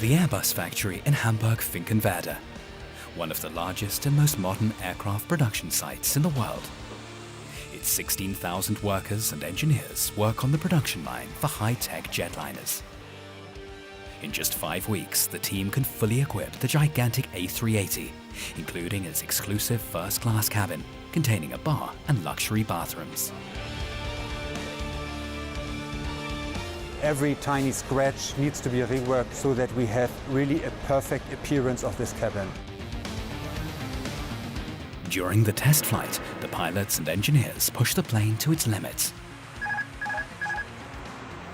The Airbus factory in Hamburg-Finkenwerder, one of the largest and most modern aircraft production sites in the world. Its 16,000 workers and engineers work on the production line for high-tech jetliners. In just 5 weeks, the team can fully equip the gigantic A380, including its exclusive first-class cabin, containing a bar and luxury bathrooms. Every tiny scratch needs to be reworked so that we have really a perfect appearance of this cabin. During the test flight, the pilots and engineers push the plane to its limits.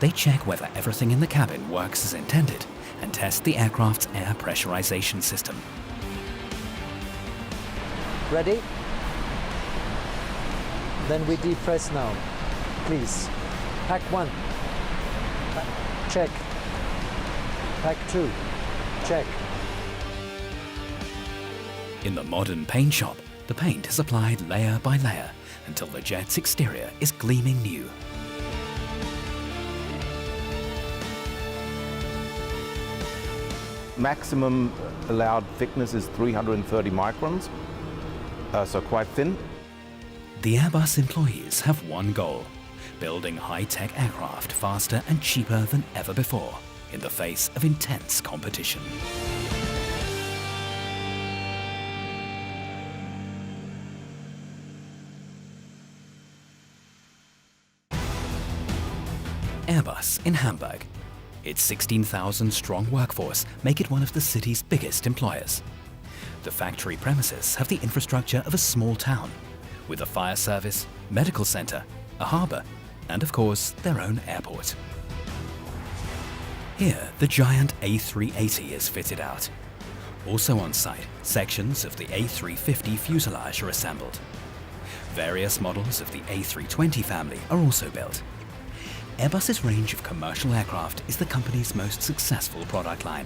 They check whether everything in the cabin works as intended and test the aircraft's air pressurization system. Ready? Then we depress now. Please. Pack 1. Check. Pack 2. Check. In the modern paint shop, the paint is applied layer by layer until the jet's exterior is gleaming new. Maximum allowed thickness is 330 microns, so quite thin. The Airbus employees have one goal: building high-tech aircraft faster and cheaper than ever before in the face of intense competition. Airbus in Hamburg. Its 16,000-strong workforce make it one of the city's biggest employers. The factory premises have the infrastructure of a small town, with a fire service, medical center, a harbor, and of course, their own airport. Here, the giant A380 is fitted out. Also on site, sections of the A350 fuselage are assembled. Various models of the A320 family are also built. Airbus's range of commercial aircraft is the company's most successful product line.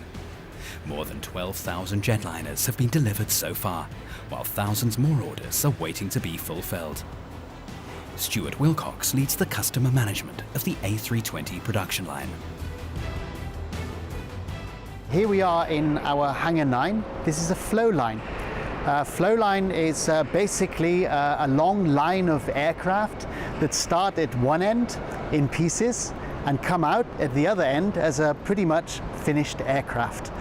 More than 12,000 jetliners have been delivered so far, while thousands more orders are waiting to be fulfilled. Stuart Wilcox leads the customer management of the A320 production line. Here we are in our Hangar 9. This is a flow line. Flow line is basically a long line of aircraft that start at one end in pieces and come out at the other end as a pretty much finished aircraft.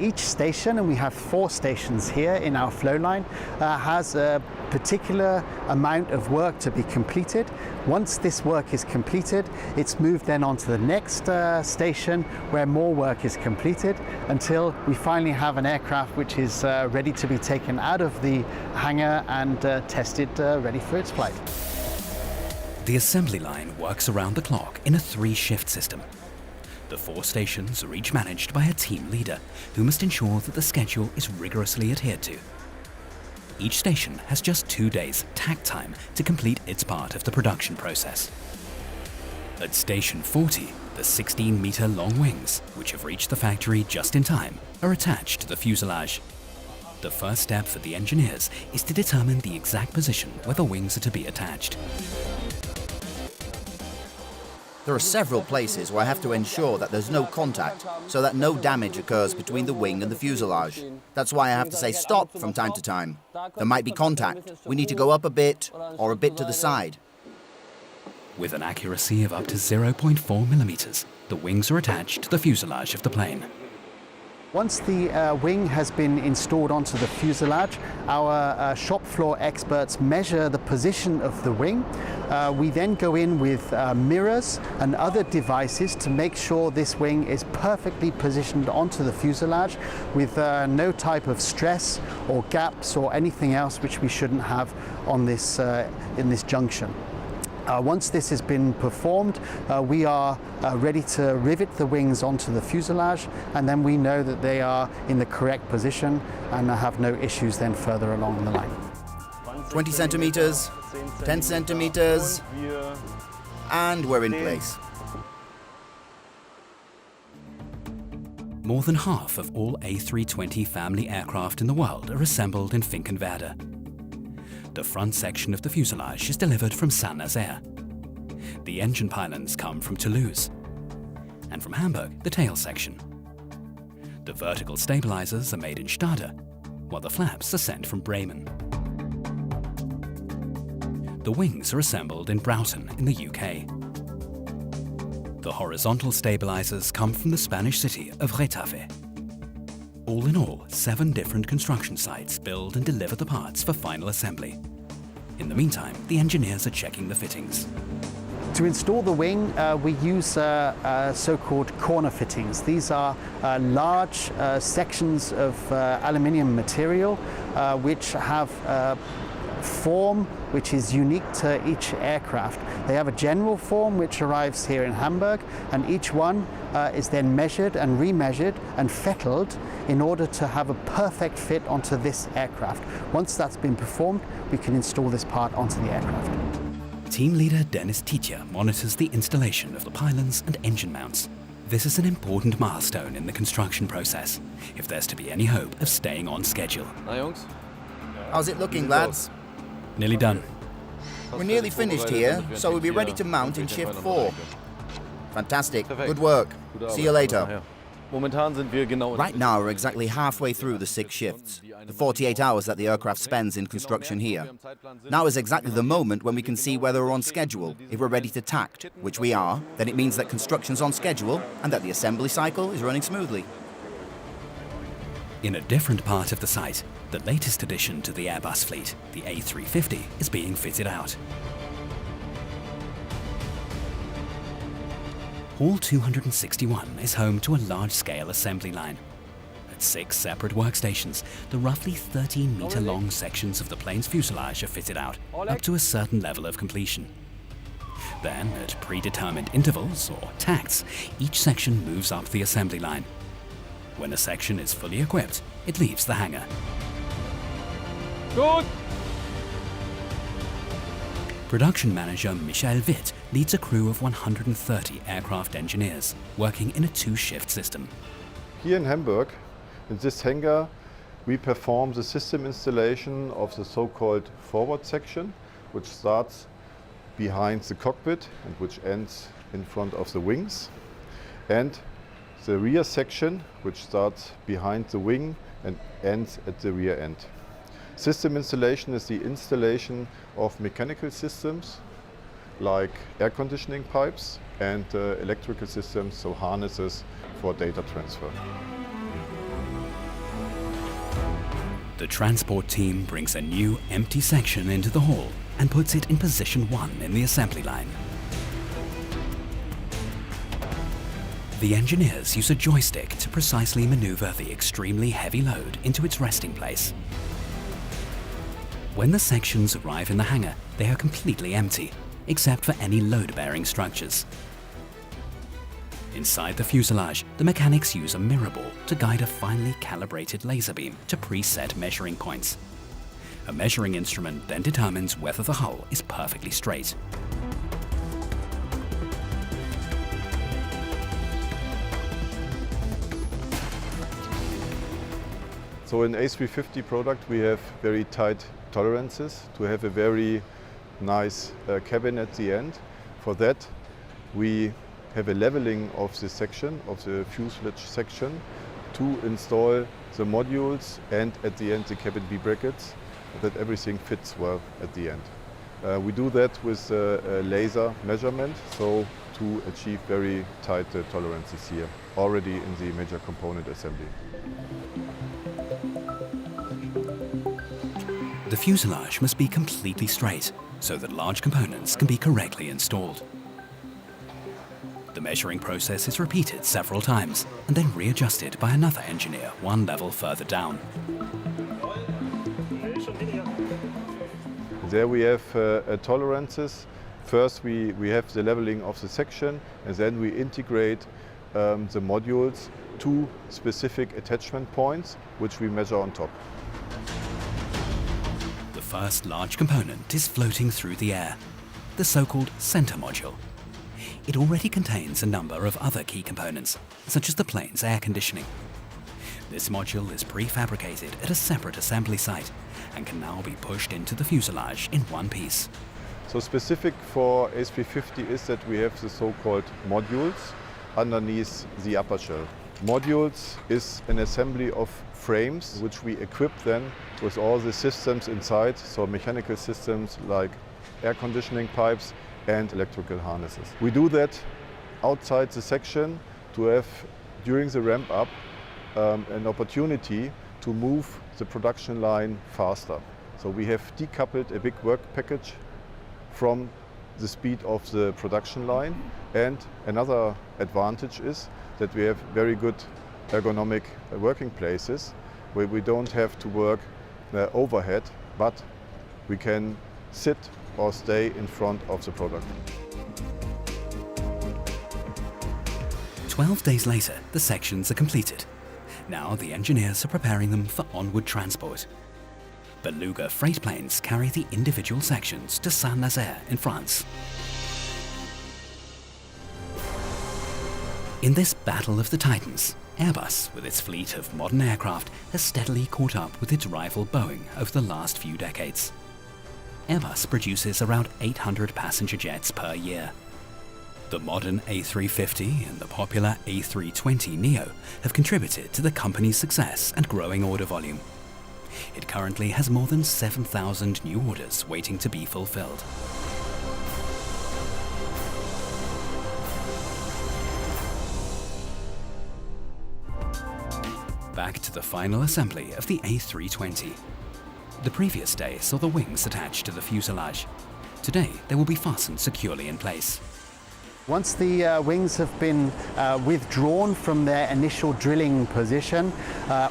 Each station, and we have 4 stations here in our flow line, has a particular amount of work to be completed. Once this work is completed, it's moved then on to the next station where more work is completed until we finally have an aircraft which is ready to be taken out of the hangar and tested, ready for its flight. The assembly line works around the clock in a 3-shift system. The 4 stations are each managed by a team leader who must ensure that the schedule is rigorously adhered to. Each station has just 2 days takt time to complete its part of the production process. At Station 40, the 16-meter long wings, which have reached the factory just in time, are attached to the fuselage. The first step for the engineers is to determine the exact position where the wings are to be attached. There are several places where I have to ensure that there's no contact, so that no damage occurs between the wing and the fuselage. That's why I have to say stop from time to time. There might be contact. We need to go up a bit or a bit to the side. With an accuracy of up to 0.4 millimeters, the wings are attached to the fuselage of the plane. Once the wing has been installed onto the fuselage, our shop floor experts measure the position of the wing. We then go in with mirrors and other devices to make sure this wing is perfectly positioned onto the fuselage with no type of stress or gaps or anything else which we shouldn't have on this, in this junction. Once this has been performed, we are ready to rivet the wings onto the fuselage, and then we know that they are in the correct position and have no issues then further along the line. 20 centimeters, 10 centimeters, and we're in place. More than half of all A320 family aircraft in the world are assembled in Finkenwerder. The front section of the fuselage is delivered from Saint-Nazaire. The engine pylons come from Toulouse, and from Hamburg, the tail section. The vertical stabilizers are made in Stade, while the flaps are sent from Bremen. The wings are assembled in Broughton in the UK. The horizontal stabilizers come from the Spanish city of Retafe. All in all, 7 different construction sites build and deliver the parts for final assembly. In the meantime, the engineers are checking the fittings. To install the wing, we use so-called corner fittings. These are large sections of aluminium material which have form which is unique to each aircraft. They have a general form which arrives here in Hamburg, and each one is then measured and remeasured and fettled in order to have a perfect fit onto this aircraft. Once that's been performed, we can install this part onto the aircraft. Team leader Dennis Tietje monitors the installation of the pylons and engine mounts. This is an important milestone in the construction process, if there's to be any hope of staying on schedule. How's it looking, lads? Nearly done. We're nearly finished here, so we'll be ready to mount in shift 4. Fantastic. Good work. See you later. Right now, we're exactly halfway through the 6 shifts, the 48 hours that the aircraft spends in construction here. Now is exactly the moment when we can see whether we're on schedule. If we're ready to tact, which we are, then it means that construction's on schedule and that the assembly cycle is running smoothly. In a different part of the site, the latest addition to the Airbus fleet, the A350, is being fitted out. Hall 261 is home to a large-scale assembly line. At 6 separate workstations, the roughly 13-meter-long sections of the plane's fuselage are fitted out, up to a certain level of completion. Then, at predetermined intervals, or tacts, each section moves up the assembly line. When a section is fully equipped, it leaves the hangar. Good. Production manager Michael Witt leads a crew of 130 aircraft engineers working in a 2-shift system. Here in Hamburg, in this hangar, we perform the system installation of the so-called forward section, which starts behind the cockpit and which ends in front of the wings, and the rear section, which starts behind the wing and ends at the rear end. System installation is the installation of mechanical systems like air conditioning pipes and electrical systems, so harnesses for data transfer. The transport team brings a new empty section into the hall and puts it in position 1 in the assembly line. The engineers use a joystick to precisely maneuver the extremely heavy load into its resting place. When the sections arrive in the hangar, they are completely empty, except for any load-bearing structures. Inside the fuselage, the mechanics use a mirror ball to guide a finely calibrated laser beam to preset measuring points. A measuring instrument then determines whether the hull is perfectly straight. So in A350 product we have very tight tolerances to have a very nice cabin at the end. For that we have a leveling of the section, of the fuselage section, to install the modules and at the end the cabin B brackets, that everything fits well at the end. We do that with a laser measurement, so to achieve very tight tolerances here, already in the major component assembly. The fuselage must be completely straight, so that large components can be correctly installed. The measuring process is repeated several times and then readjusted by another engineer 1 level further down. There we have tolerances. First we have the leveling of the section, and then we integrate the modules to specific attachment points, which we measure on top. The first large component is floating through the air, the so-called center module. It already contains a number of other key components, such as the plane's air conditioning. This module is prefabricated at a separate assembly site and can now be pushed into the fuselage in one piece. So specific for A350 is that we have the so-called modules underneath the upper shell. Modules is an assembly of frames which we equip then with all the systems inside, so mechanical systems like air conditioning pipes and electrical harnesses. We do that outside the section to have, during the ramp up, an opportunity to move the production line faster. So we have decoupled a big work package from the speed of the production line, and another advantage is that we have very good ergonomic working places where we don't have to work overhead, but we can sit or stay in front of the product. 12 days later, the sections are completed. Now the engineers are preparing them for onward transport. Beluga freight planes carry the individual sections to Saint-Nazaire in France. In this battle of the Titans, Airbus, with its fleet of modern aircraft, has steadily caught up with its rival Boeing over the last few decades. Airbus produces around 800 passenger jets per year. The modern A350 and the popular A320neo have contributed to the company's success and growing order volume. It currently has more than 7,000 new orders waiting to be fulfilled. Back to the final assembly of the A320. The previous day saw the wings attached to the fuselage. Today, they will be fastened securely in place. Once the wings have been withdrawn from their initial drilling position,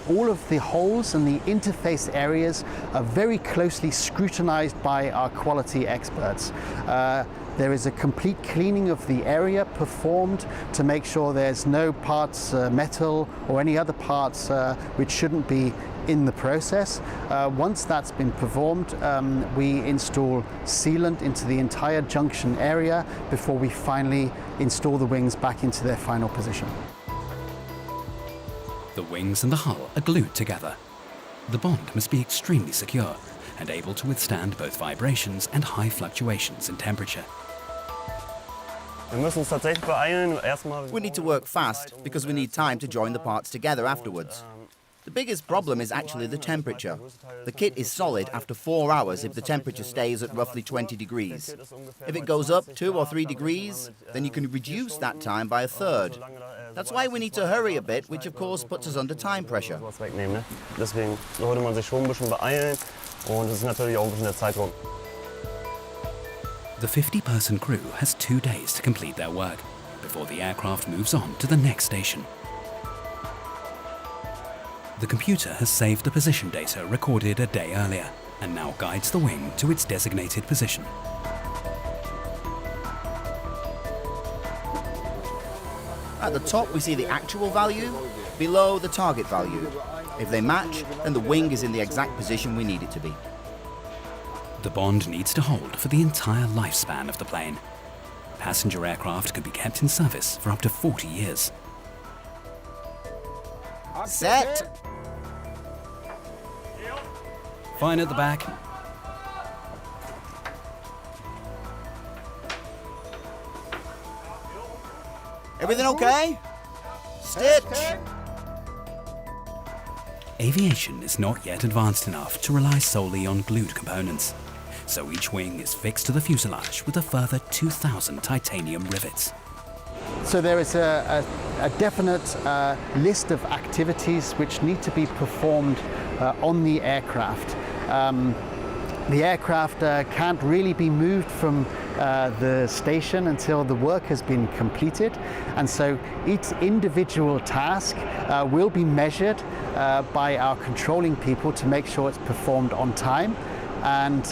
all of the holes and the interface areas are very closely scrutinized by our quality experts. There is a complete cleaning of the area performed to make sure there's no parts, metal or any other parts which shouldn't be in the process. Once that's been performed, we install sealant into the entire junction area before we finally install the wings back into their final position. The wings and the hull are glued together. The bond must be extremely secure and able to withstand both vibrations and high fluctuations in temperature. We need to work fast because we need time to join the parts together afterwards. The biggest problem is actually the temperature. The kit is solid after 4 hours if the temperature stays at roughly 20 degrees. If it goes up 2 or 3 degrees, then you can reduce that time by a third. That's why we need to hurry a bit, which of course puts us under time pressure. Deswegen sollte man sich schon ein bisschen beeilen und es ist natürlich auch ein bisschen der Zeitraum. The 50-person crew has 2 days to complete their work before the aircraft moves on to the next station. The computer has saved the position data recorded a day earlier and now guides the wing to its designated position. At the top we see the actual value, below the target value. If they match, then the wing is in the exact position we need it to be. The bond needs to hold for the entire lifespan of the plane. Passenger aircraft can be kept in service for up to 40 years. Set! Fine at the back. Everything okay? Stitch! Aviation is not yet advanced enough to rely solely on glued components, so each wing is fixed to the fuselage with a further 2,000 titanium rivets. So there is a definite list of activities which need to be performed on the aircraft. The aircraft can't really be moved from the station until the work has been completed, and so each individual task will be measured by our controlling people to make sure it's performed on time. And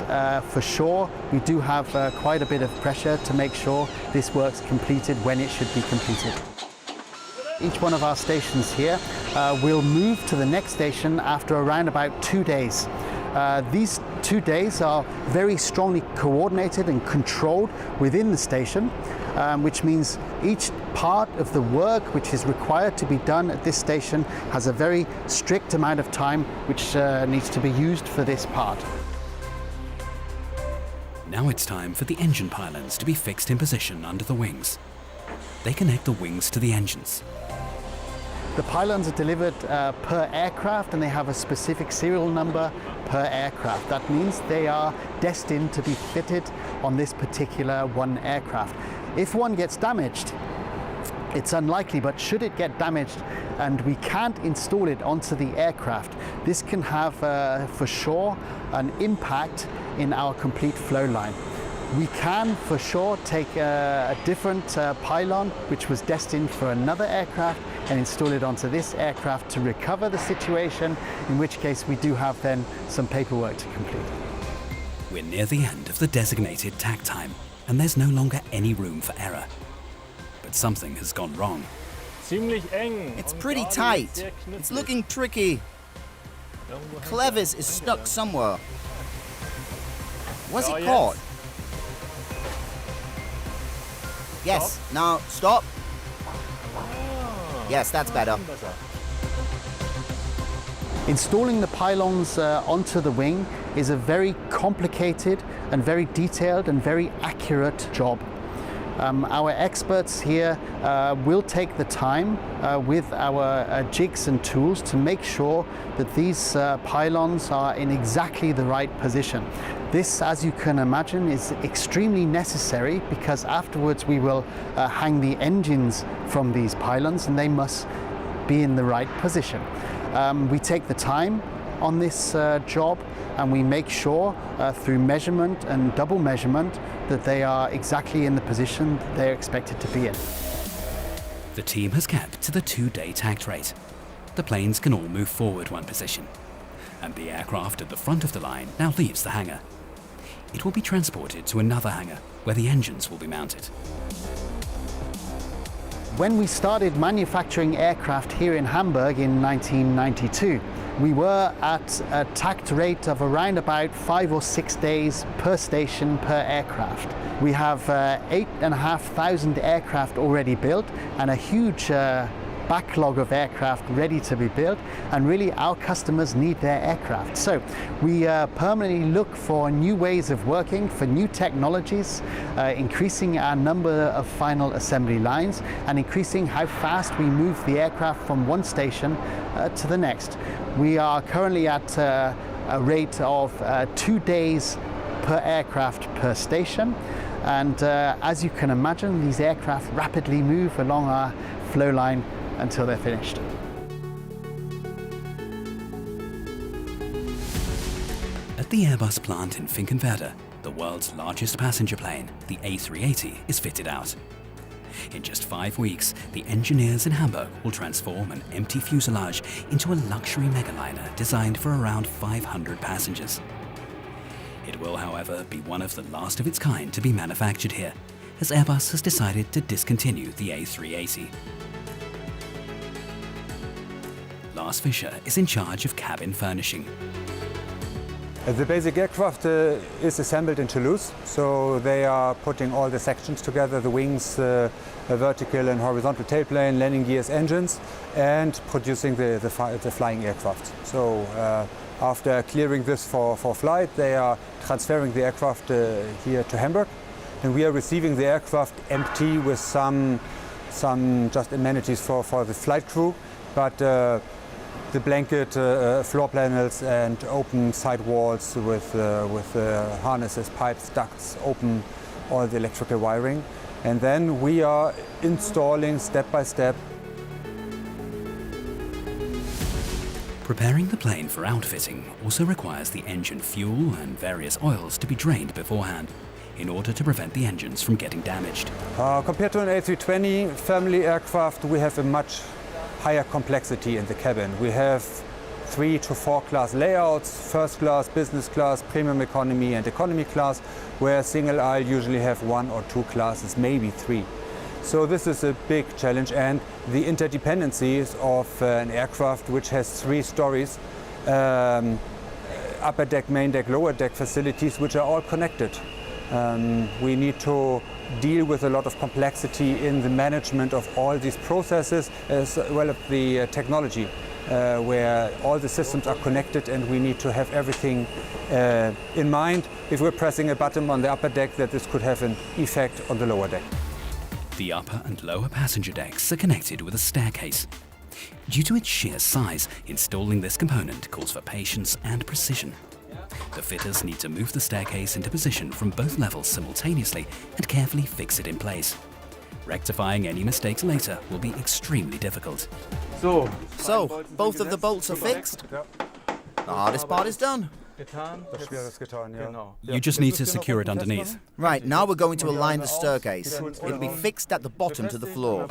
for sure, we do have quite a bit of pressure to make sure this work's completed when it should be completed. Each one of our stations here will move to the next station after around about 2 days. These 2 days are very strongly coordinated and controlled within the station, which means each part of the work which is required to be done at this station has a very strict amount of time which needs to be used for this part. Now it's time for the engine pylons to be fixed in position under the wings. They connect the wings to the engines. The pylons are delivered per aircraft, and they have a specific serial number per aircraft. That means they are destined to be fitted on this particular one aircraft. If one gets damaged, it's unlikely, but should it get damaged and we can't install it onto the aircraft, this can have for sure an impact in our complete flow line. We can for sure take a different pylon which was destined for another aircraft and install it onto this aircraft to recover the situation, in which case we do have then some paperwork to complete. We're near the end of the designated tack time, and there's no longer any room for error. But something has gone wrong. It's pretty tight. It's looking tricky. Clevis is stuck somewhere. Was it caught? Yes, now stop. Yes, that's better. Installing the pylons onto the wing is a very complicated and very detailed and very accurate job. Our experts here will take the time with our jigs and tools to make sure that these pylons are in exactly the right position. This, as you can imagine, is extremely necessary because afterwards we will hang the engines from these pylons and they must be in the right position. We take the time on this job and we make sure through measurement and double measurement that they are exactly in the position they're expected to be in. The team has kept to the 2-day tact rate. The planes can all move forward one position, and the aircraft at the front of the line now leaves the hangar. It will be transported to another hangar where the engines will be mounted. When we started manufacturing aircraft here in Hamburg in 1992, we were at a tact rate of around about 5 or 6 days per station per aircraft. We have 8,500 aircraft already built and a huge backlog of aircraft ready to be built, and really our customers need their aircraft. So we permanently look for new ways of working, for new technologies, increasing our number of final assembly lines and increasing how fast we move the aircraft from one station to the next. We are currently at a rate of 2 days per aircraft per station, and as you can imagine, these aircraft rapidly move along our flow line until they're finished. At the Airbus plant in Finkenwerder, the world's largest passenger plane, the A380, is fitted out. In just 5 weeks, the engineers in Hamburg will transform an empty fuselage into a luxury megaliner designed for around 500 passengers. It will, however, be one of the last of its kind to be manufactured here, as Airbus has decided to discontinue the A380. Lars Fischer is in charge of cabin furnishing. The basic aircraft is assembled in Toulouse, so they are putting all the sections together, the wings, a vertical and horizontal tailplane, landing gears, engines, and producing the flying aircraft. So after clearing this for flight, they are transferring the aircraft here to Hamburg, and we are receiving the aircraft empty with some just amenities for the flight crew, but the blanket floor panels and open side walls with harnesses, pipes, ducts, open all the electrical wiring. And then we are installing step by step. Preparing the plane for outfitting also requires the engine fuel and various oils to be drained beforehand in order to prevent the engines from getting damaged. Compared to an A320 family aircraft, we have a much higher complexity in the cabin. We have 3 to 4 class layouts, first class, business class, premium economy and economy class, where single aisle usually have 1 or 2 classes, maybe 3. So this is a big challenge, and the interdependencies of an aircraft which has 3 stories, upper deck, main deck, lower deck facilities, which are all connected. We need to deal with a lot of complexity in the management of all these processes, as well as the technology, where all the systems are connected, and we need to have everything in mind if we're pressing a button on the upper deck that this could have an effect on the lower deck. The upper and lower passenger decks are connected with a staircase. Due to its sheer size, installing this component calls for patience and precision. The fitters need to move the staircase into position from both levels simultaneously and carefully fix it in place. Rectifying any mistakes later will be extremely difficult. So, both of the bolts are fixed? The hardest part is done. You just need to secure it underneath. Right, now we're going to align the staircase. It'll be fixed at the bottom to the floor.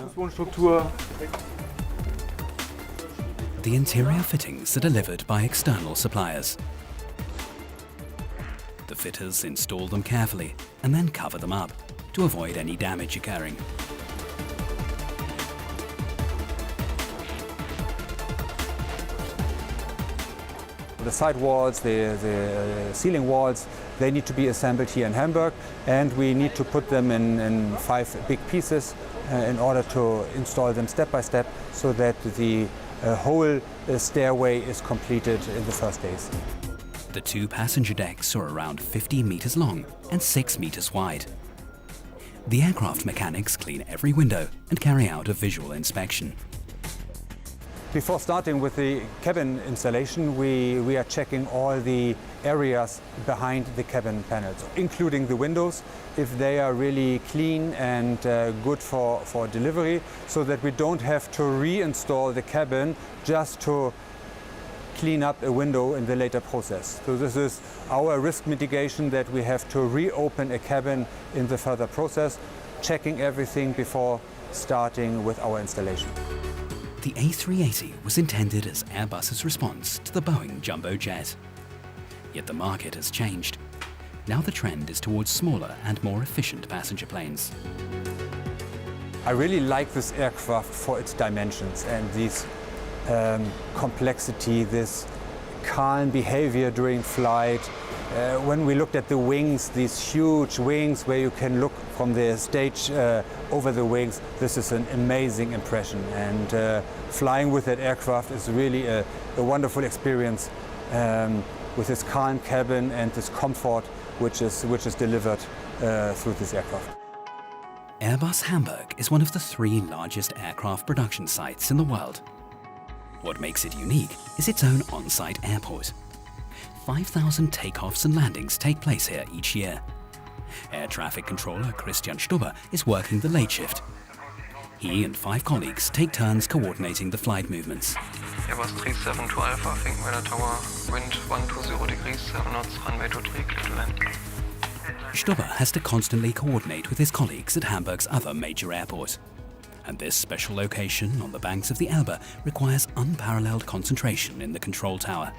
The interior fittings are delivered by external suppliers. The fitters install them carefully and then cover them up to avoid any damage occurring. The side walls, the ceiling walls, they need to be assembled here in Hamburg, and we need to put them in 5 big pieces in order to install them step by step so that the whole stairway is completed in the first days. The 2 passenger decks are around 50 meters long and 6 meters wide. The aircraft mechanics clean every window and carry out a visual inspection. Before starting with the cabin installation, we are checking all the areas behind the cabin panels, including the windows, if they are really clean and good for delivery, so that we don't have to reinstall the cabin just to clean up a window in the later process. So this is our risk mitigation, that we have to reopen a cabin in the further process, checking everything before starting with our installation. The A380 was intended as Airbus's response to the Boeing jumbo jet. Yet the market has changed. Now the trend is towards smaller and more efficient passenger planes. I really like this aircraft for its dimensions and this complexity, this calm behavior during flight. When we looked at the wings, these huge wings where you can look from the stage over the wings, this is an amazing impression. And flying with that aircraft is really a wonderful experience with this calm cabin and this comfort which is delivered through this aircraft. Airbus Hamburg is one of the 3 largest aircraft production sites in the world. What makes it unique is its own on-site airport. 5,000 takeoffs and landings take place here each year. Air traffic controller Christian Stubber is working the late shift. He and 5 colleagues take turns coordinating the flight movements. Airbus 37 to Alpha, think weather tower, wind 120 degrees, 7 knots, runway 23, clear to land. Stubber has to constantly coordinate with his colleagues at Hamburg's other major airport. And this special location on the banks of the Elbe requires unparalleled concentration in the control tower.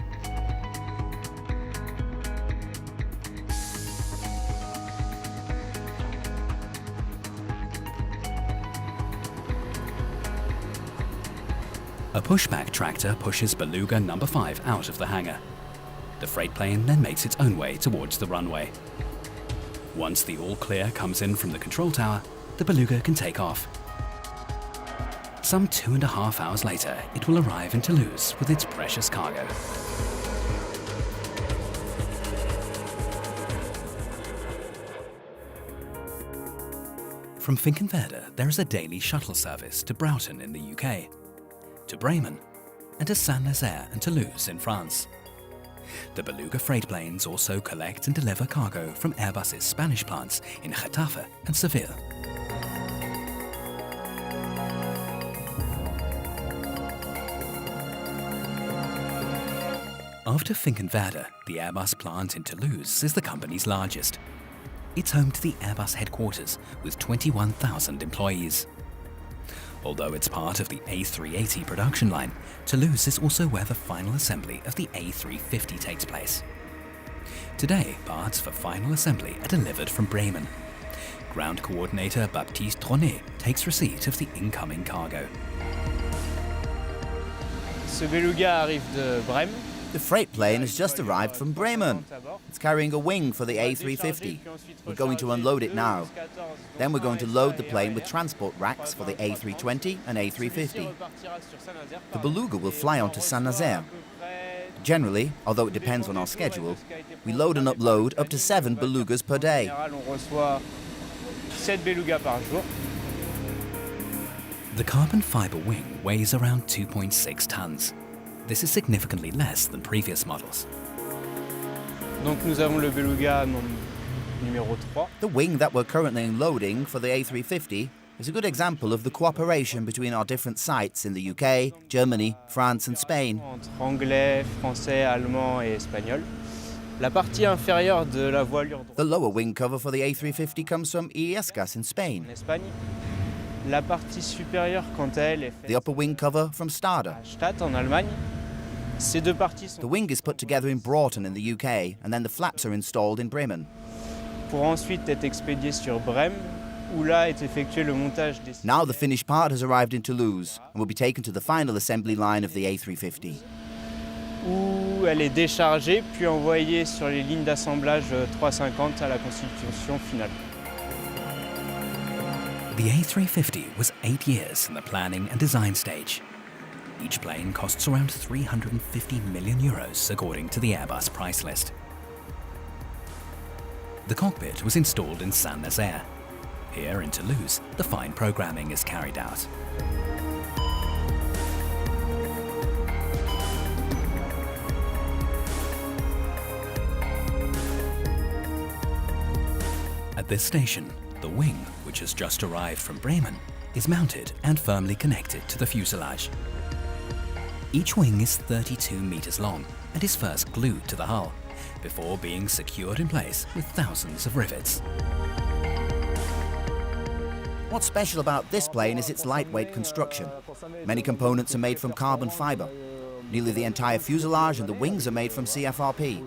A pushback tractor pushes Beluga number 5 out of the hangar. The freight plane then makes its own way towards the runway. Once the all clear comes in from the control tower, the Beluga can take off. Some 2.5 hours later, it will arrive in Toulouse with its precious cargo. From Finkenwerder, there is a daily shuttle service to Broughton in the UK, to Bremen, and to Saint-Nazaire and Toulouse in France. The Beluga freight planes also collect and deliver cargo from Airbus's Spanish plants in Getafe and Seville. After Finkenwerder, the Airbus plant in Toulouse is the company's largest. It's home to the Airbus headquarters with 21,000 employees. Although it's part of the A380 production line, Toulouse is also where the final assembly of the A350 takes place. Today, parts for final assembly are delivered from Bremen. Ground coordinator Baptiste Tronet takes receipt of the incoming cargo. Ce Beluga arrive de Bremen. The freight plane has just arrived from Bremen. It's carrying a wing for the A350. We're going to unload it now. Then we're going to load the plane with transport racks for the A320 and A350. The Beluga will fly on to Saint-Nazaire. Generally, although it depends on our schedule, we load and upload up to 7 Belugas per day. The carbon fiber wing weighs around 2.6 tons. This is significantly less than previous models. Donc nous avons le Beluga numéro 3. The wing that we're currently unloading for the A350 is a good example of the cooperation between our different sites in the UK, Germany, France and Spain. Entre anglais, français, allemand et espagnol. La partie inférieure de la voilure The lower wing cover for the A350 comes from Illescas in Spain. en Espagne. La partie supérieure, quant à elle, est faite The upper wing cover from Stade. à Stadt en Allemagne. Ces deux parties The sont wing is put together in Broughton in the UK and then the flaps are installed in Bremen. pour ensuite être expédiées sur Brême, où là est effectué le montage des Now the finished part has arrived in Toulouse and will be taken to the final assembly line of the A350. où elle est déchargée puis envoyée sur les lignes d'assemblage 350 à la constitution finale. The A350 was 8 years in the planning and design stage. Each plane costs around 350 million euros according to the Airbus price list. The cockpit was installed in Saint-Nazaire. Here in Toulouse, the fine programming is carried out. At this station, the wing, which has just arrived from Bremen, is mounted and firmly connected to the fuselage. Each wing is 32 meters long and is first glued to the hull, before being secured in place with thousands of rivets. What's special about this plane is its lightweight construction. Many components are made from carbon fiber. Nearly the entire fuselage and the wings are made from CFRP.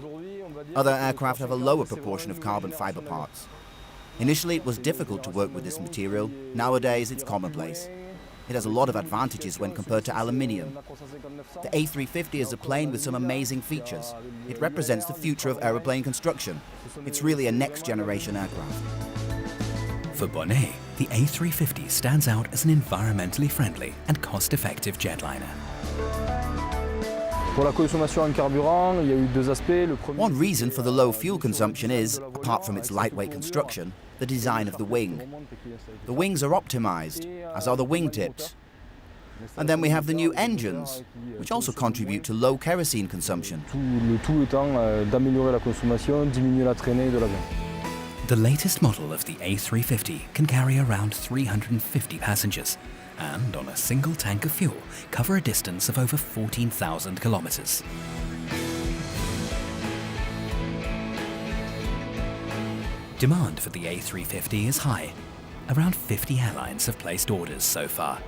Other aircraft have a lower proportion of carbon fiber parts. Initially, it was difficult to work with this material. Nowadays, it's commonplace. It has a lot of advantages when compared to aluminium. The A350 is a plane with some amazing features. It represents the future of aeroplane construction. It's really a next-generation aircraft. For Bonnet, the A350 stands out as an environmentally friendly and cost-effective jetliner. Pour la consommation en carburant, il y a eu deux aspects. Le premier, One reason for the low fuel consumption is, apart from its lightweight construction, the design of the wing. The wings are optimized, as are the wingtips. And then we have the new engines, which also contribute to low kerosene consumption. le tout étant d'améliorer la consommation, diminuer la traînée de l'avion. The latest model of the A350 can carry around 350 passengers and, on a single tank of fuel, cover a distance of over 14,000 kilometers. Demand for the A350 is high. Around 50 airlines have placed orders so far.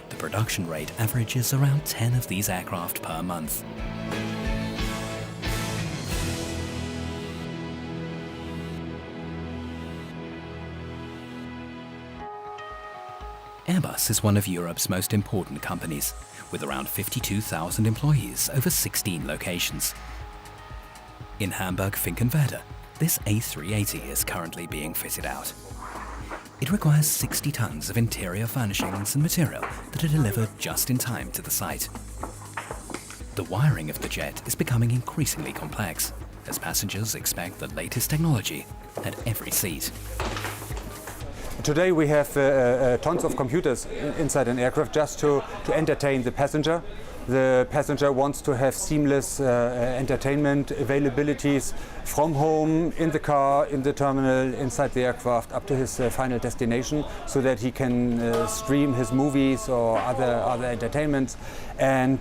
The production rate averages around 10 of these aircraft per month. Airbus is one of Europe's most important companies, with around 52,000 employees over 16 locations. In Hamburg-Finkenwerder, this A380 is currently being fitted out. It requires 60 tons of interior furnishings and material that are delivered just in time to the site. The wiring of the jet is becoming increasingly complex, as passengers expect the latest technology at every seat. Today we have tons of computers inside an aircraft just to entertain the passenger. The passenger wants to have seamless entertainment availabilities from home, in the car, in the terminal, inside the aircraft, up to his final destination, so that he can stream his movies or other entertainments. And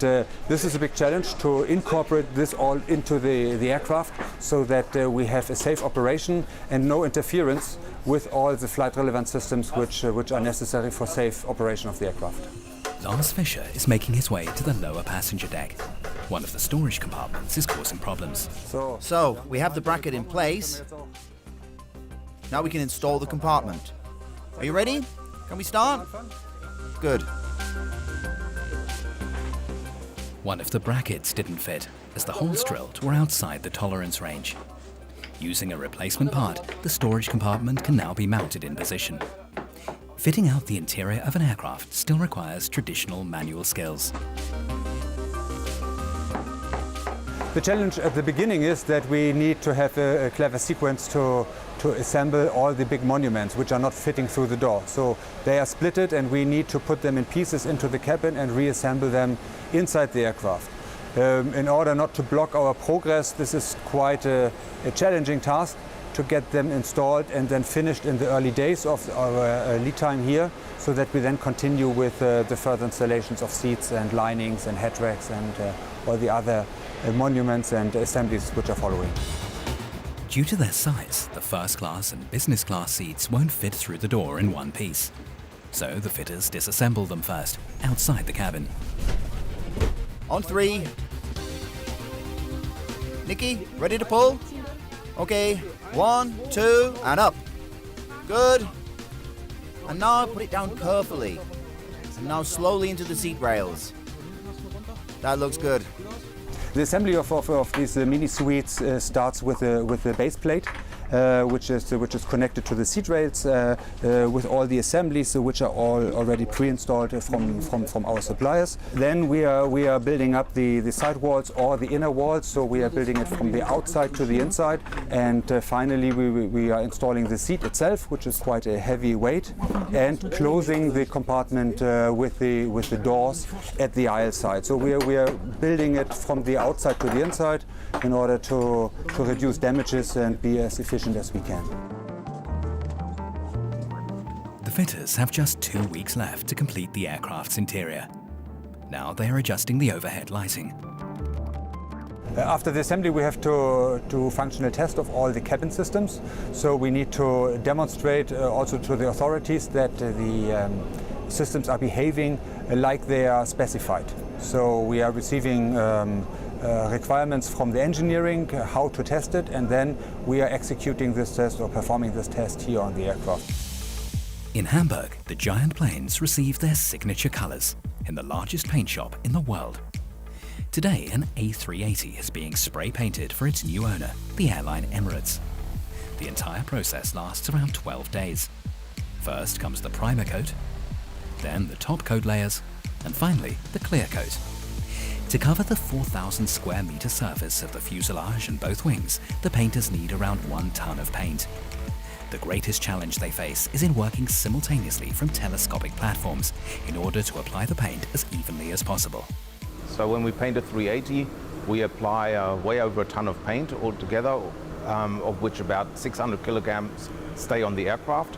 this is a big challenge to incorporate this all into the aircraft, so that we have a safe operation and no interference with all the flight relevant systems which are necessary for safe operation of the aircraft. Lars Fischer is making his way to the lower passenger deck. One of the storage compartments is causing problems. So, we have the bracket in place. Now we can install the compartment. Are you ready? Can we start? Good. One of the brackets didn't fit, as the holes drilled were outside the tolerance range. Using a replacement part, the storage compartment can now be mounted in position. Fitting out the interior of an aircraft still requires traditional manual skills. The challenge at the beginning is that we need to have a clever sequence to to assemble all the big monuments which are not fitting through the door. So they are splitted and we need to put them in pieces into the cabin and reassemble them inside the aircraft. In order not to block our progress, this is quite a challenging task to get them installed and then finished in the early days of our lead time here, so that we then continue with the further installations of seats and linings and head racks and all the other monuments and assemblies which are following. Due to their size, the first class and business class seats won't fit through the door in one piece. So the fitters disassemble them first, outside the cabin. On 3. Nikki, ready to pull? Okay, 1, 2, and up. Good. And now put it down carefully. And now slowly into the seat rails. That looks good. The assembly of these mini suites starts with the base plate, which is connected to the seat rails with all the assemblies which are all already pre-installed from our suppliers. Then we are building up the side walls or the inner walls, so we are building it from the outside to the inside, and finally we are installing the seat itself, which is quite a heavy weight, and closing the compartment with the doors at the aisle side. So we are building it from the outside to the inside in order to reduce damages and be as efficient as we can. The fitters have just 2 weeks left to complete the aircraft's interior. Now they are adjusting the overhead lighting. After the assembly, we have to do functional test of all the cabin systems. So we need to demonstrate also to the authorities that the systems are behaving like they are specified. So we are receiving requirements from the engineering, how to test it, and then we are executing this test or performing this test here on the aircraft. In Hamburg, the giant planes receive their signature colors in the largest paint shop in the world. Today, an A380 is being spray painted for its new owner, the airline Emirates. The entire process lasts around 12 days. First comes the primer coat, then the top coat layers, and finally the clear coat. To cover the 4,000 square meter surface of the fuselage and both wings, the painters need around 1 ton of paint. The greatest challenge they face is in working simultaneously from telescopic platforms in order to apply the paint as evenly as possible. So when we paint a 380, we apply way over a ton of paint altogether, of which about 600 kilograms stay on the aircraft.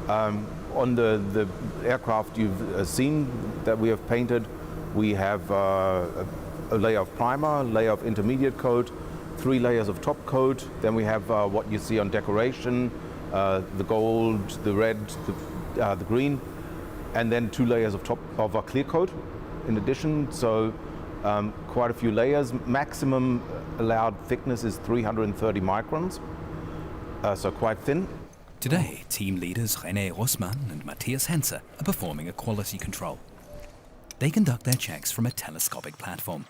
On the aircraft you've seen that we have painted, we have a layer of primer, a layer of intermediate coat, 3 layers of top coat, then we have what you see on decoration, the gold, the red, the green, and then 2 layers of a clear coat in addition. So quite a few layers. Maximum allowed thickness is 330 microns, so quite thin. Today, team leaders René Rossmann and Matthias Henze are performing a quality control. They conduct their checks from a telescopic platform.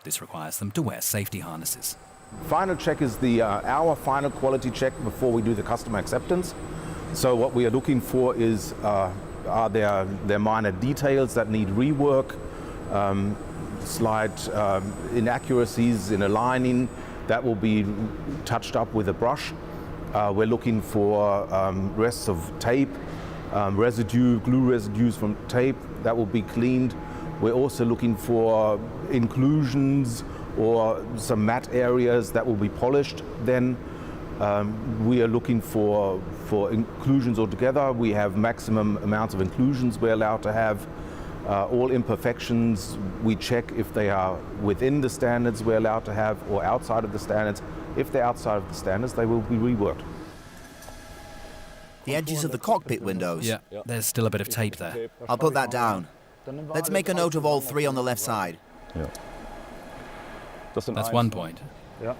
This requires them to wear safety harnesses. Final check is our final quality check before we do the customer acceptance. So what we are looking for is are there minor details that need rework, slight inaccuracies in aligning that will be touched up with a brush. We're looking for rests of tape, glue residues from tape that will be cleaned. We're also looking for inclusions or some matte areas that will be polished. Then we are looking for inclusions altogether. We have maximum amounts of inclusions we're allowed to have. All imperfections, we check if they are within the standards we're allowed to have or outside of the standards. If they're outside of the standards, they will be reworked. The edges of the cockpit windows. Yeah, there's still a bit of tape there. I'll put that down. Let's make a note of all 3 on the left side. Yeah. That's 1 point. Yeah.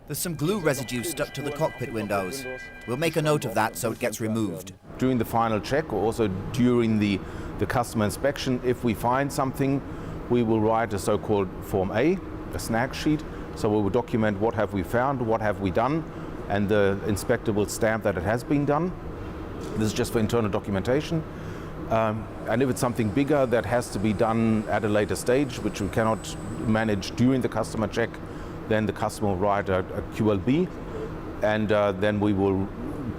There's some glue residue stuck to the cockpit windows. We'll make a note of that so it gets removed. During the final check or also during the customer inspection, if we find something, we will write a so-called Form A, a snag sheet. So we will document what have we found, what have we done, and the inspector will stamp that it has been done. This is just for internal documentation. And if it's something bigger that has to be done at a later stage, which we cannot manage during the customer check, then the customer will write a QLB, and then we will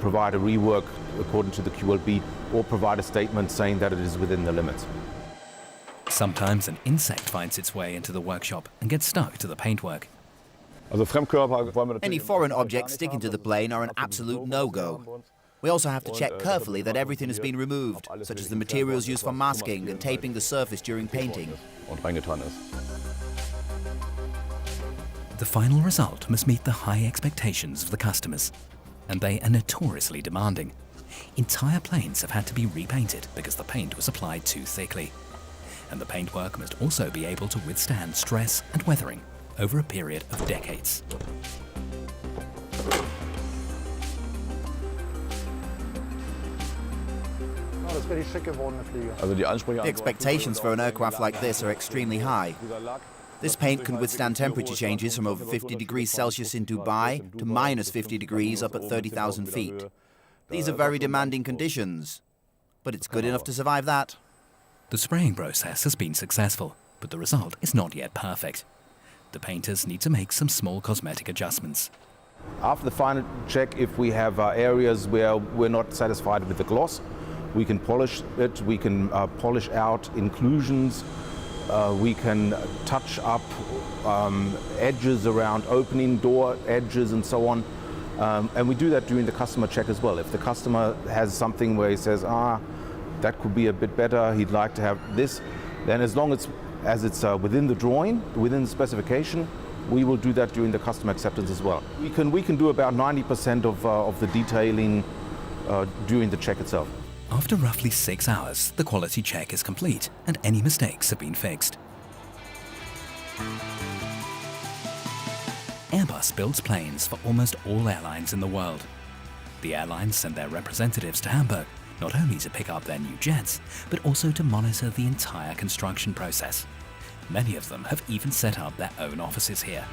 provide a rework according to the QLB or provide a statement saying that it is within the limits. Sometimes an insect finds its way into the workshop and gets stuck to the paintwork. Any foreign objects sticking to the plane are an absolute no-go. We also have to check carefully that everything has been removed, such as the materials used for masking and taping the surface during painting. The final result must meet the high expectations of the customers, and they are notoriously demanding. Entire planes have had to be repainted because the paint was applied too thickly. And the paintwork must also be able to withstand stress and weathering over a period of decades. The expectations for an aircraft like this are extremely high. This paint can withstand temperature changes from over 50 degrees Celsius in Dubai to minus 50 degrees up at 30,000 feet. These are very demanding conditions, but it's good enough to survive that. The spraying process has been successful, but the result is not yet perfect. The painters need to make some small cosmetic adjustments. After the final check, if we have areas where we're not satisfied with the gloss, we can polish it, we can polish out inclusions, we can touch up edges around opening door edges and so on. And we do that during the customer check as well. If the customer has something where he says, that could be a bit better, he'd like to have this, then as long as it's within the drawing, within the specification, we will do that during the customer acceptance as well. We can do about 90% of the detailing during the check itself. After roughly 6 hours, the quality check is complete and any mistakes have been fixed. Airbus builds planes for almost all airlines in the world. The airlines send their representatives to Hamburg, not only to pick up their new jets, but also to monitor the entire construction process. Many of them have even set up their own offices here.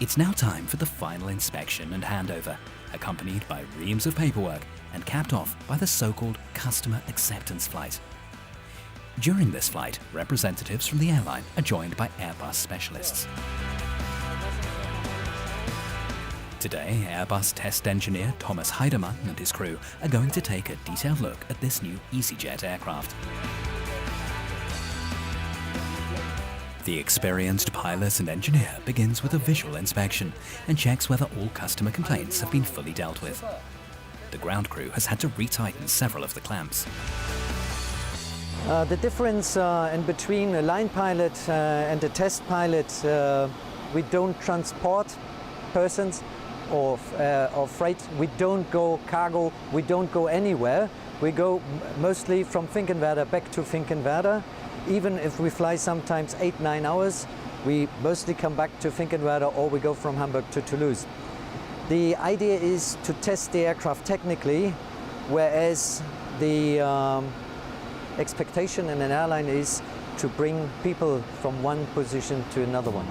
It's now time for the final inspection and handover, accompanied by reams of paperwork and capped off by the so-called customer acceptance flight. During this flight, representatives from the airline are joined by Airbus specialists. Today, Airbus test engineer Thomas Heidemann and his crew are going to take a detailed look at this new EasyJet aircraft. The experienced pilot and engineer begins with a visual inspection and checks whether all customer complaints have been fully dealt with. The ground crew has had to retighten several of the clamps. The difference in between a line pilot and a test pilot, we don't transport persons or freight, we don't go cargo, we don't go anywhere. We go mostly from Finkenwerder back to Finkenwerder. Even if we fly sometimes 8-9 hours, we mostly come back to Finkenwerder or we go from Hamburg to Toulouse. The idea is to test the aircraft technically, whereas the expectation in an airline is to bring people from one position to another one.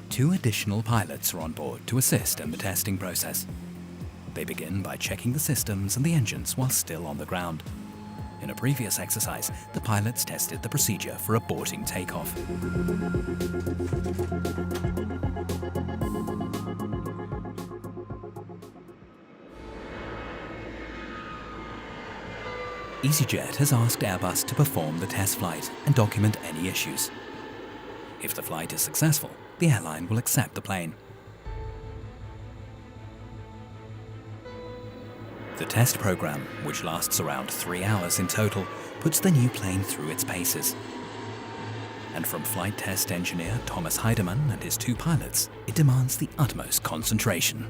Two additional pilots are on board to assist in the testing process. They begin by checking the systems and the engines while still on the ground. In a previous exercise, the pilots tested the procedure for aborting takeoff. EasyJet has asked Airbus to perform the test flight and document any issues. If the flight is successful, the airline will accept the plane. The test program, which lasts around 3 hours in total, puts the new plane through its paces. And from flight test engineer Thomas Heidemann and his two pilots, it demands the utmost concentration.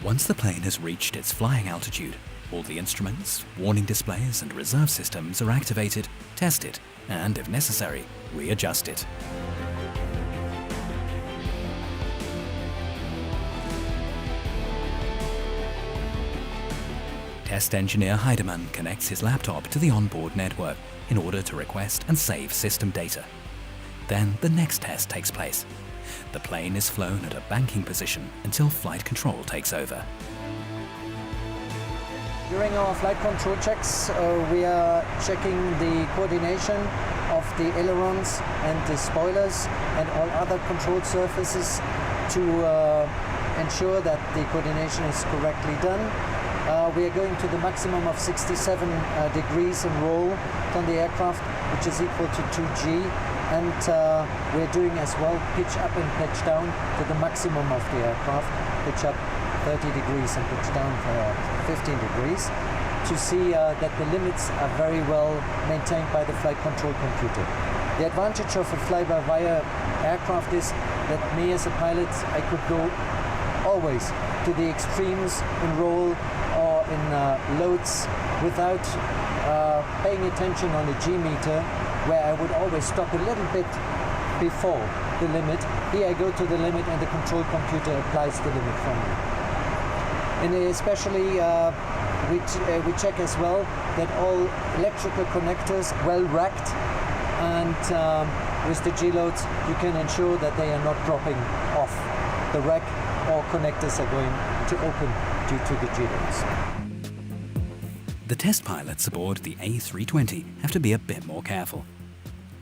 Once the plane has reached its flying altitude, all the instruments, warning displays and reserve systems are activated, tested, and, if necessary, readjusted. Test engineer Heidemann connects his laptop to the onboard network in order to request and save system data. Then the next test takes place. The plane is flown at a banking position until flight control takes over. During our flight control checks, we are checking the coordination of the ailerons and the spoilers and all other control surfaces to ensure that the coordination is correctly done. We are going to the maximum of 67 degrees in roll on the aircraft, which is equal to 2G. And we're doing as well pitch up and pitch down to the maximum of the aircraft, pitch up 30 degrees and pitch down for 15 degrees, to see that the limits are very well maintained by the flight control computer. The advantage of a fly-by-wire aircraft is that me as a pilot, I could go always to the extremes in roll or in loads without paying attention on a G-meter, where I would always stop a little bit before the limit. Here I go to the limit and the control computer applies the limit for me. And especially we check as well that all electrical connectors well racked, and with the G-loads you can ensure that they are not dropping off the rack or connectors are going to open due to the G-loads. The test pilots aboard the A320 have to be a bit more careful.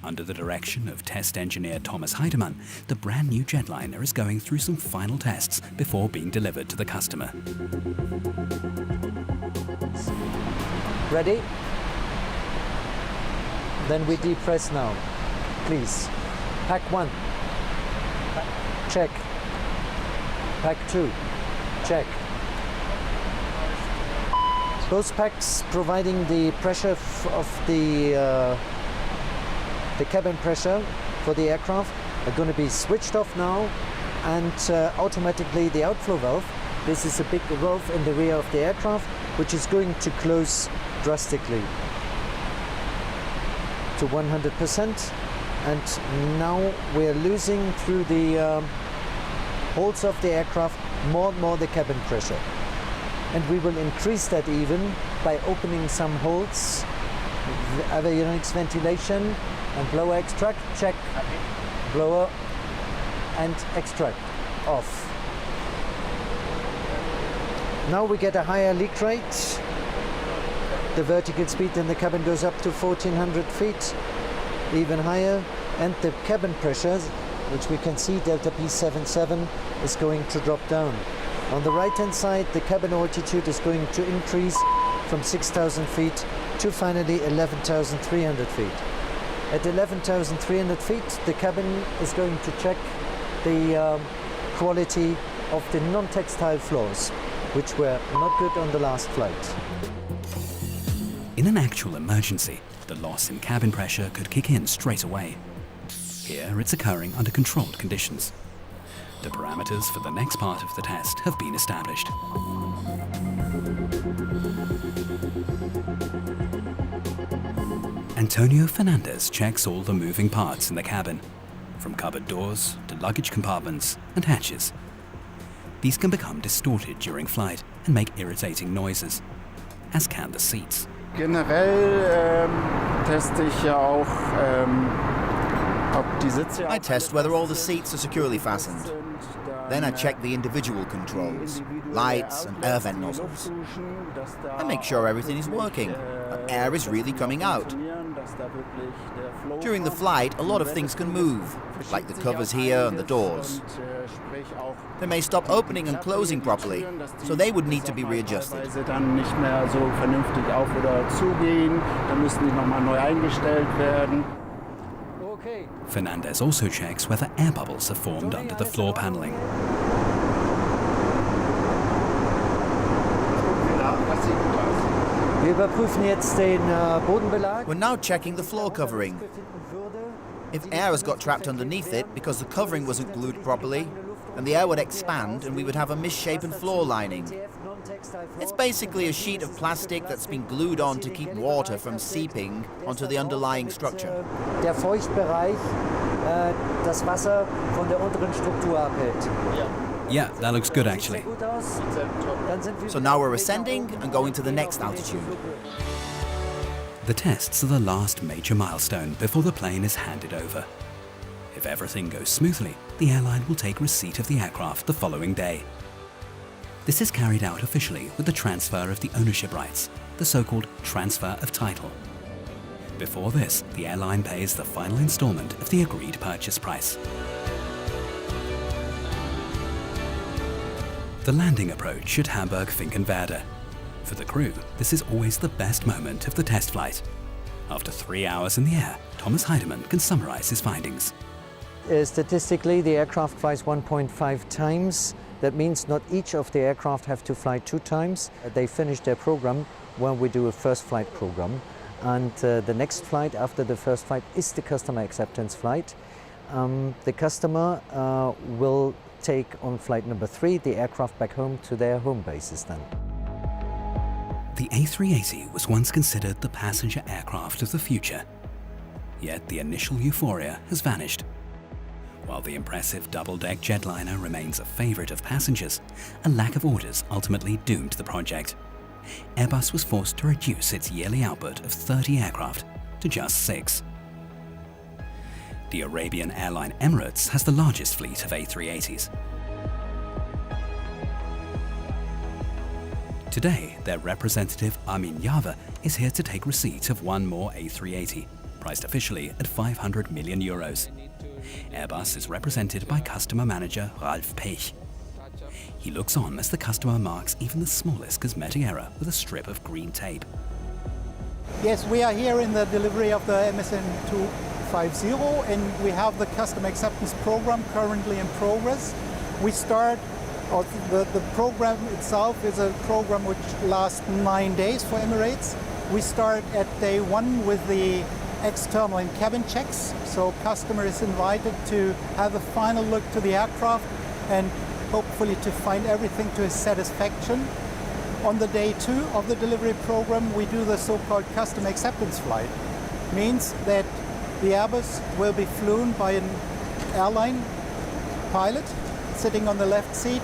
Under the direction of test engineer Thomas Heidemann, the brand new jetliner is going through some final tests before being delivered to the customer. Ready? Then we depress now. Please. Pack 1. Check. Pack 2. Check. Those packs providing the pressure of the cabin pressure for the aircraft are going to be switched off now, and automatically the outflow valve, this is a big valve in the rear of the aircraft, which is going to close drastically to 100%, and now we're losing through the holes of the aircraft more and more the cabin pressure. And we will increase that even by opening some holes, avionics ventilation and blower extract, check, blower and extract, off. Now we get a higher leak rate. The vertical speed in the cabin goes up to 1400 feet, even higher, and the cabin pressure, which we can see delta P77, is going to drop down. On the right hand side, the cabin altitude is going to increase from 6,000 feet to finally 11,300 feet. At 11,300 feet, the cabin is going to check the quality of the non-textile floors, which were not good on the last flight. In an actual emergency, the loss in cabin pressure could kick in straight away. Here it's occurring under controlled conditions. The parameters for the next part of the test have been established. Antonio Fernandez checks all the moving parts in the cabin, from cupboard doors to luggage compartments and hatches. These can become distorted during flight and make irritating noises, as can the seats. Generell teste ich ja auch, ob die Sitze. I test whether all the seats are securely fastened. Then I check the individual controls, lights and air vent nozzles. I make sure everything is working, that air is really coming out. During the flight, a lot of things can move, like the covers here and the doors. They may stop opening and closing properly, so they would need to be readjusted. Dann nicht mehr so vernünftig auf oder zugehen, dann müssen die nochmal neu eingestellt werden. Fernandez also checks whether air bubbles are formed under the floor paneling. Wir überprüfen jetzt den Bodenbelag. We're now checking the floor covering. If air has got trapped underneath it because the covering wasn't glued properly, then the air would expand and we would have a misshapen floor lining. It's basically a sheet of plastic that's been glued on to keep water from seeping onto the underlying structure. Der Feuchtbereich das Wasser von der unteren Struktur abhält. Yeah, that looks good actually. So now we're ascending and going to the next altitude. The tests are the last major milestone before the plane is handed over. If everything goes smoothly, the airline will take receipt of the aircraft the following day. This is carried out officially with the transfer of the ownership rights, the so-called transfer of title. Before this, the airline pays the final installment of the agreed purchase price. The landing approach at Hamburg-Finkenwerder. For the crew, this is always the best moment of the test flight. After 3 hours in the air, Thomas Heidemann can summarize his findings. Statistically, the aircraft flies 1.5 times. That means not each of the aircraft have to fly 2 times. They finish their program when we do a first flight program. And the next flight after the first flight is the customer acceptance flight. The customer will take on flight number 3 the aircraft back home to their home bases then. The A380 was once considered the passenger aircraft of the future. Yet the initial euphoria has vanished. While the impressive double-deck jetliner remains a favorite of passengers, a lack of orders ultimately doomed the project. Airbus was forced to reduce its yearly output of 30 aircraft to just 6. The Arabian airline Emirates has the largest fleet of A380s. Today, their representative Armin Java is here to take receipt of one more A380, priced officially at 500 million euros. Airbus is represented by customer manager Ralf Pech. He looks on as the customer marks even the smallest cosmetic error with a strip of green tape. Yes, we are here in the delivery of the MSN 250 and we have the customer acceptance program currently in progress. We start, the program itself is a program which lasts 9 days for Emirates. We start at day 1 with the external and cabin checks, so customer is invited to have a final look to the aircraft and hopefully to find everything to his satisfaction. On the day 2 of the delivery program, we do the so-called customer acceptance flight. Means that the Airbus will be flown by an airline pilot sitting on the left seat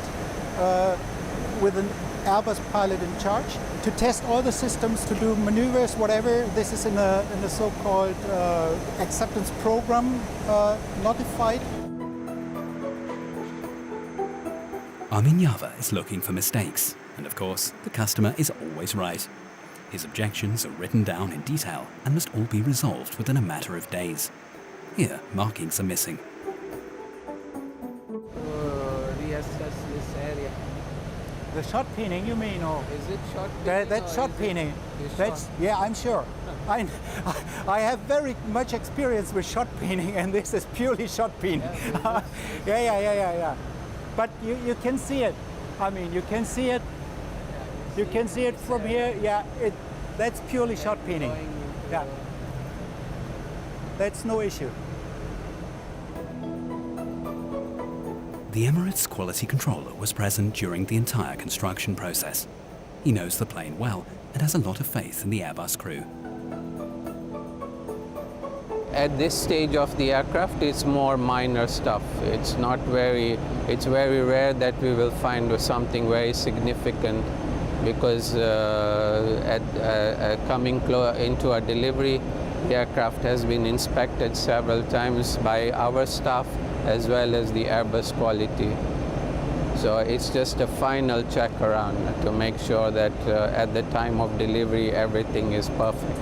with an Airbus pilot in charge to test all the systems, to do maneuvers, whatever. This is in a so-called acceptance program notified. Armin Java is looking for mistakes, and of course, the customer is always right. His objections are written down in detail and must all be resolved within a matter of days. Here, markings are missing. Reassess this area. The shot peening, you mean? Or Is it shot peening? that's shot peening. That's, yeah, I'm sure. I have very much experience with shot peening, and this is purely shot peening. Yeah. But you can see it. I mean, you can see it. You can see it from here. Yeah, that's purely shot peening. Yeah, that's no issue. The Emirates quality controller was present during the entire construction process. He knows the plane well and has a lot of faith in the Airbus crew. At this stage of the aircraft, it's more minor stuff. It's very rare that we will find something very significant, because coming into our delivery, the aircraft has been inspected several times by our staff as well as the Airbus quality. So it's just a final check around to make sure that at the time of delivery everything is perfect.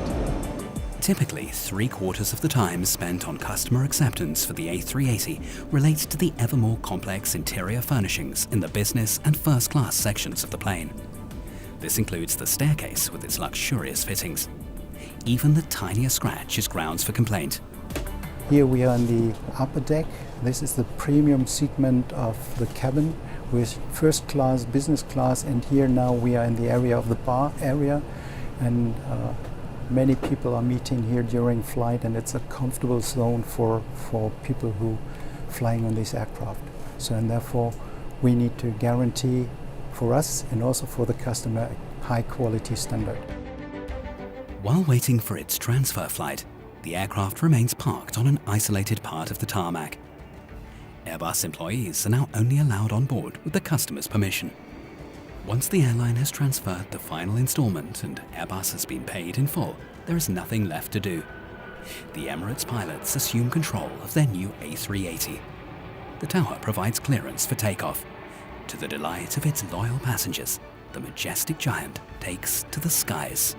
Typically, 3/4 of the time spent on customer acceptance for the A380 relates to the ever more complex interior furnishings in the business and first class sections of the plane. This includes the staircase with its luxurious fittings. Even the tiniest scratch is grounds for complaint. Here we are in the upper deck. This is the premium segment of the cabin with first class, business class, and here now we are in the area of the bar area, and many people are meeting here during flight, and it's a comfortable zone for people who flying on this aircraft. So, and therefore we need to guarantee for us and also for the customer high quality standard. While waiting for its transfer flight, the aircraft remains parked on an isolated part of the tarmac. Airbus employees are now only allowed on board with the customer's permission. Once the airline has transferred the final installment and Airbus has been paid in full, there is nothing left to do. The Emirates pilots assume control of their new A380. The tower provides clearance for takeoff. To the delight of its loyal passengers, the majestic giant takes to the skies.